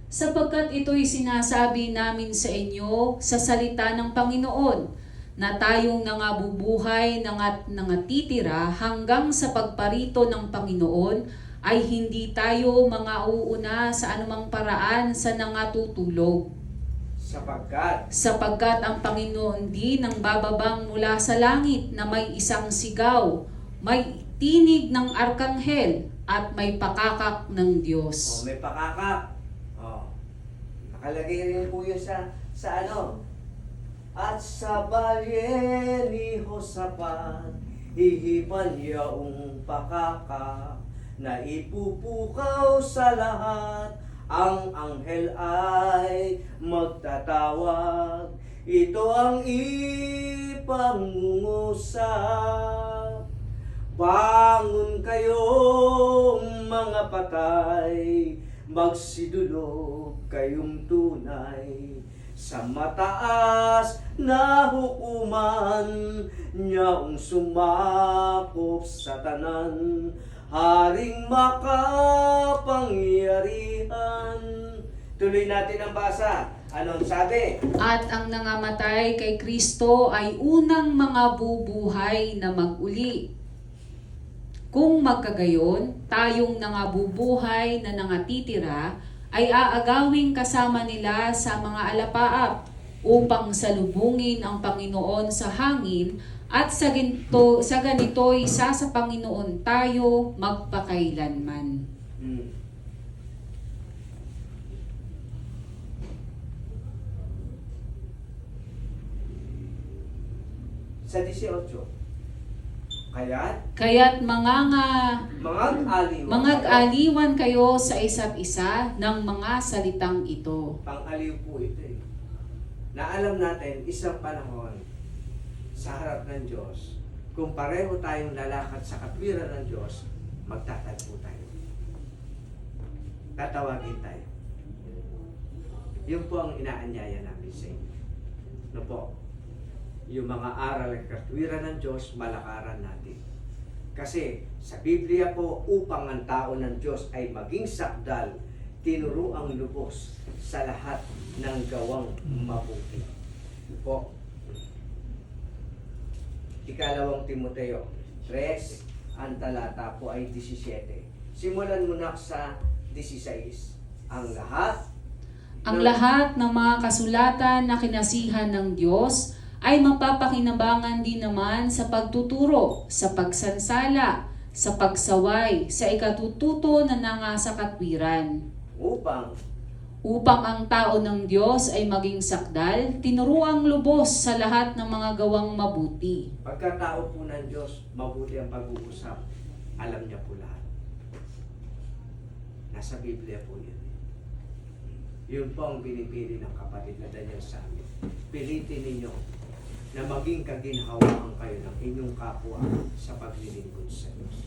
sapagkat ito'y sinasabi namin sa inyo sa salita ng Panginoon, na tayong nangabubuhay nangatitira hanggang sa pagparito ng Panginoon ay hindi tayo mga uuna sa anumang paraan sa nangatutulog. Sapagkat ang Panginoon din ang bababang mula sa langit na may isang sigaw, may tinig ng arkanghel at may pakakak ng Diyos. May pakakak. Nakalagay rin po yun sa ano. At sa balye ni Josaphat, hihipan yaong pakaka, na ipupukaw sa lahat, ang anghel ay magtatawag. Ito ang ipangungusap. Bangon kayo mga patay, magsidulog kayong tunay. Sa mataas na hukuman, niyang sumakop sa tanan, haring makapangyarihan. Tuloy natin ang basa. Anong sabi? At ang nangamatay kay Kristo ay unang mga bubuhay na mag-uli. Kung magkagayon, tayong nangabubuhay na nangatitira ay aagawing kasama nila sa mga alapaap upang salubungin ang Panginoon sa hangin, at sa ganito'y isa sa Panginoon tayo magpakailanman. Sa 18. Kaya't mangag-aliwan kayo sa isa't isa ng mga salitang ito. Pang-aliw po ito eh. Na alam natin, isang panahon sa harap ng Diyos, kung pareho tayong lalakad sa katwiran ng Diyos, magtatagpo tayo. Tatawagin tayo. Yun po ang inaanyaya namin sa inyo. No po? Yung mga aral at katwiran ng Diyos, malakaran natin. Kasi sa Biblia po, upang ang tao ng Diyos ay maging sakdal, tinuro ang lubos sa lahat ng gawang mabuti. Po. Ikalawang Timoteo 3, ang talata po ay 17. Simulan mo na sa 16. Ang lahat ng mga kasulatan na kinasihan ng Diyos ay mapapakinabangan din naman sa pagtuturo, sa pagsansala, sa pagsaway, sa ikatututo na nangasa katwiran. Upang ang tao ng Diyos ay maging sakdal, tinuruang lubos sa lahat ng mga gawang mabuti. Pagkatao po ng Diyos, mabuti ang pag-uusap. Alam niya po lahat. Nasa Biblia po yun. Yun po ang pinipili ng kapatid na Daniel sa amin. Pilitin ninyo na maging kaginhawaan kayo ng inyong kapwa sa paglilingkod sa Diyos.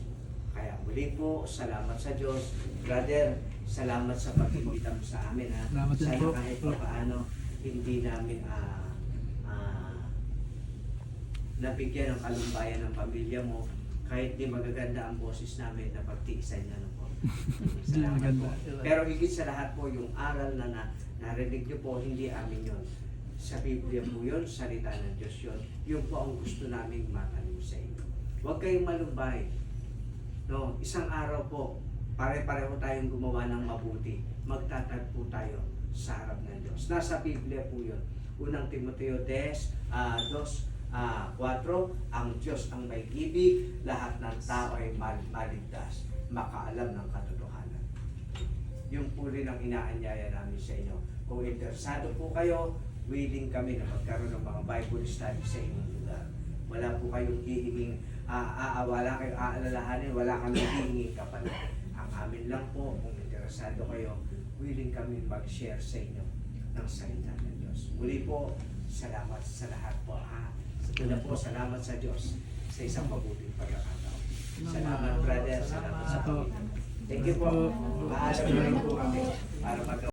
Kaya muli po, salamat sa Diyos. Brother, salamat sa pag-imbita mo sa amin. Sana kahit pa paano, hindi namin nabigyan ng kalumbayan ng pamilya mo. Kahit di magaganda ang boses namin, na pagtiisan niya po. Salamat po. Pero higit sa lahat po, yung aral na narinig niyo po, hindi amin yun. Sa Biblia po yun, salita ng Diyos yun. Yun po ang gusto naming mataliw sa inyo. Huwag kayong malumbay. No, isang araw po, pare-pareho tayong gumawa ng mabuti. Magtatagpo tayo sa harap ng Diyos. Nasa Biblia po yun. Unang Timoteo 2:4, ang Diyos ang may ibig, lahat ng tao ay maligtas, makaalam ng katotohanan. Yung po rin ang inaanyaya namin sa inyo. Kung interesado po kayo, willing kami na magkaroon ng mga Bible study sa inyong lugar. Wala po kayong hihinging, wala kayong aalalahanin, wala kami hihinging kapalit. Ang amin lang po, kung interesado kayo, willing kami mag-share sa inyo ng salita ng Diyos. Muli po, salamat sa lahat po. Una po, salamat sa Diyos sa isang mabuting pagkakataon. Salamat, brother. Salamat sa Panginoon. Thank you po. Maalam na rin po kami para magawa.